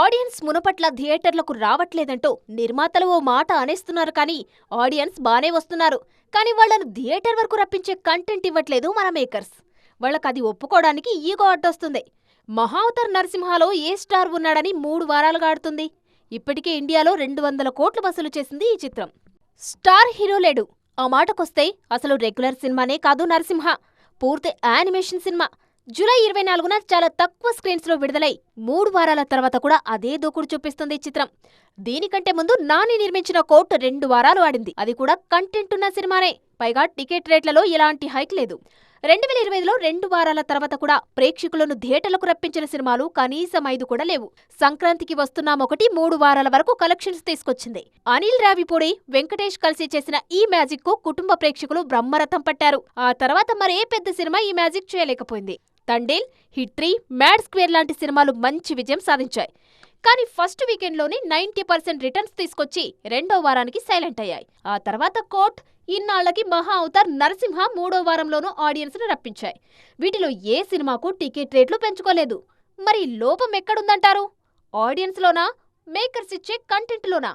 Audience మునపట్ల థియేటర్లకు రావట్లేదంటూ నిర్మాతలు ఓ మాట అనేస్తున్నారు కానీ ఆడియన్స్ బానే వస్తున్నారు. కానీ వాళ్లను థియేటర్ వరకు రప్పించే కంటెంట్ ఇవ్వట్లేదు మన మేకర్స్. వాళ్ళకది ఒప్పుకోవడానికి ఈగో అడ్డొస్తుంది. మహావతార్ నరసింహలో ఏ స్టార్ ఉన్నాడని 3 వారాలుగా ఆడుతుంది. ఇప్పటికే ఇండియాలో 200 కోట్లు వసూలు చేసింది ఈ చిత్రం. స్టార్ హీరో లేడు. ఆ మాటకొస్తే అసలు రెగ్యులర్ సినిమానే కాదు నరసింహ, పూర్తి యానిమేషన్ సినిమా. జూలై 24న చాలా తక్కువ స్క్రీన్స్ లో విడుదలై 3 వారాల తర్వాత కూడా అదే దూకుడు చూపిస్తుంది ఈ చిత్రం. దీనికంటే ముందు నాని నిర్మించిన కోర్ట్ 2 వారాలు ఆడింది. అది కూడా కంటెంట్ ఉన్న సినిమానే. పైగా టికెట్ రేట్లలో ఎలాంటి హైక్ లేదు. 2025లో 2 వారాల తర్వాత కూడా ప్రేక్షకులను థియేటర్లకు రప్పించిన సినిమాలు కనీసం 5 కూడా లేవు. సంక్రాంతికి వస్తున్నామొకటి 3 వారాల వరకు కలెక్షన్స్ తీసుకొచ్చింది. అనిల్ రావిపూడి, వెంకటేష్ కలిసి చేసిన ఈ మ్యాజిక్ కు కుటుంబ ప్రేక్షకులు బ్రహ్మరథం పట్టారు. ఆ తర్వాత మరే పెద్ద సినిమా ఈ మ్యాజిక్ చేయలేకపోయింది. తండేల్, హిట్ 3, మ్యాడ్ స్క్వేర్ లాంటి సినిమాలు మంచి విజయం సాధించాయి. కానీ ఫస్ట్ వీకెండ్లోనే 90% రిటర్న్స్ తీసుకొచ్చి 2వ వారానికి సైలెంట్ అయ్యాయి. ఆ తర్వాత కోర్ట్, ఇన్నాళ్లకి మహా అవతార్ నరసింహ 3వ వారంలోనూ ఆడియన్స్ ను రప్పించాయి. వీటిలో ఏ సినిమాకు టికెట్ రేట్లు పెంచుకోలేదు. మరి లోపం ఎక్కడుందంటారు? ఆడియన్స్ లోనా, మేకర్స్ ఇచ్చే కంటెంట్ లోనా?